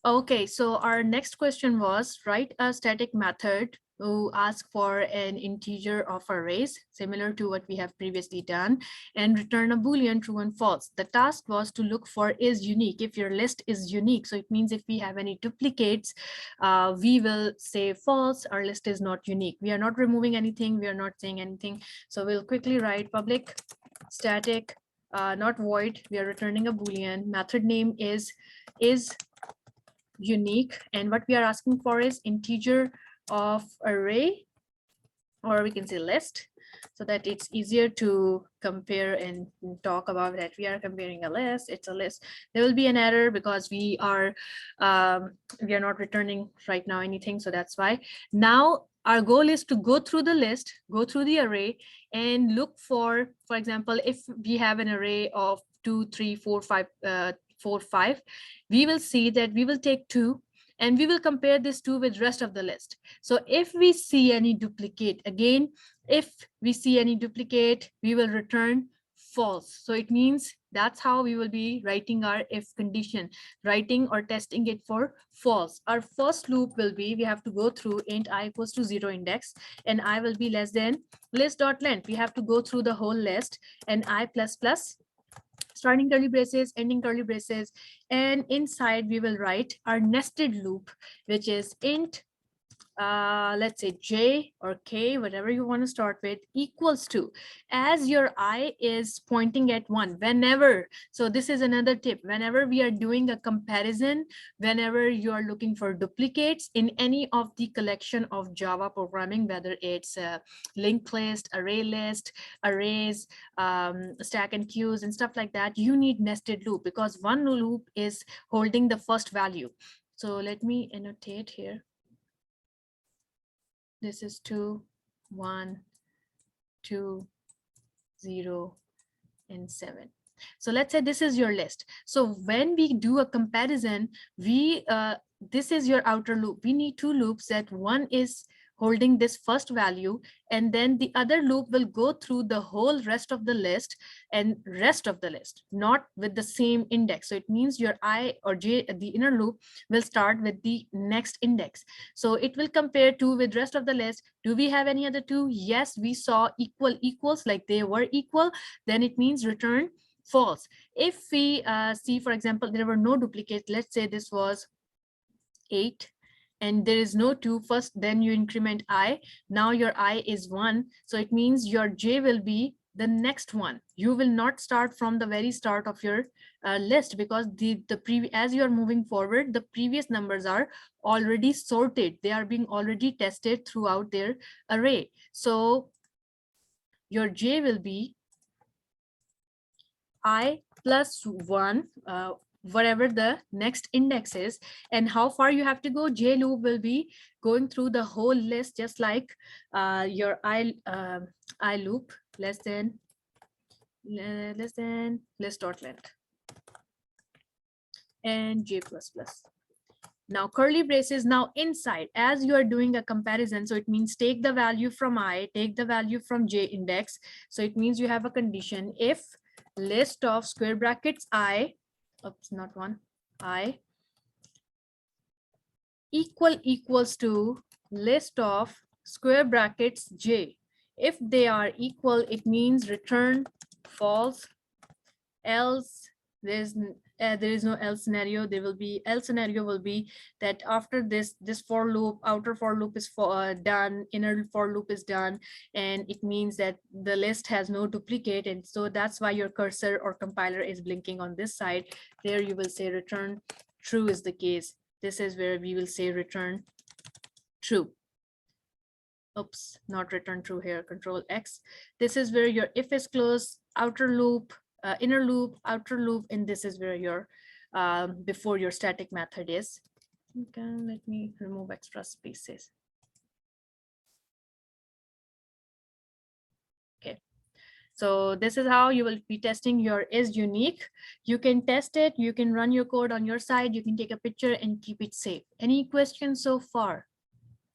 Okay, so our next question was write a static method to ask for an integer of arrays similar to what we have previously done and return a boolean true and false. The task was to look for is unique. If your list is unique, so it means if we have any duplicates, we will say false. Our list is not unique. We are not removing anything. We are not saying anything. So we'll quickly write public static, not void. We are returning a boolean. Method name is unique, and what we are asking for is integer of array, or we can say list, so that it's easier to compare and talk about that. We are comparing a list, it's a list. There will be an error because we are not returning right now anything, so that's why. Now our goal is to go through the list, go through the array, and look for example, if we have an array of 2 3 4 5 4 5, we will see that we will take 2 and we will compare this 2 with rest of the list. So if we see any duplicate, again, if we see any duplicate, we will return false. So it means that's how we will be writing our if condition, writing or testing it for false. Our first loop will be, we have to go through int I equals to 0 index and I will be less than list.length. We have to go through the whole list and I plus plus starting curly braces, ending curly braces, and inside we will write our nested loop, which is int, let's say j or k, whatever you want to start with, equals to, as your I is pointing at 1, whenever, so this is another tip, whenever we are doing a comparison, whenever you are looking for duplicates in any of the collection of Java programming, whether it's a linked list, array list, arrays, stack and queues and stuff like that, you need nested loop because one loop is holding the first value. So let me annotate here. This is 2 1 2 0 and 7. So let's say this is your list. So when we do a comparison, we this is your outer loop. We need two loops, that one is holding this first value, and then the other loop will go through the whole rest of the list and rest of the list, not with the same index. So it means your I or j, the inner loop, will start with the next index. So it will compare 2 with rest of the list. Do we have any other 2? Yes, we saw equal equals, like they were equal. Then it means return false. If we see, for example, there were no duplicates, let's say this was 8 and there is no 2 first, then you increment I, now your I is 1, so it means your j will be the next one. You will not start from the very start of your list, because as you are moving forward, the previous numbers are already sorted, they are being already tested throughout their array. So your j will be I plus 1, whatever the next index is, and how far you have to go. J loop will be going through the whole list, just like your I loop, less than list.length, and j plus plus. Now curly braces, now inside, as you are doing a comparison, so it means take the value from I, take the value from j index. So it means you have a condition, if list of square brackets I, oops, not one, I equals to list of square brackets j. If they are equal, it means return false, else there is no else scenario. There will be else scenario will be that after this for loop, outer for loop is done, inner for loop is done, and it means that the list has no duplicate, and so that's why your cursor or compiler is blinking on this side. There you will say return true is the case. This is where we will say return true. Oops, not return true here, Control X. This is where your if is closed, outer loop, inner loop, outer loop, and this is where your before your static method is. Okay, let me remove extra spaces. Okay, so this is how you will be testing your is unique. You can test it, you can run your code on your side, you can take a picture and keep it safe. Any questions so far?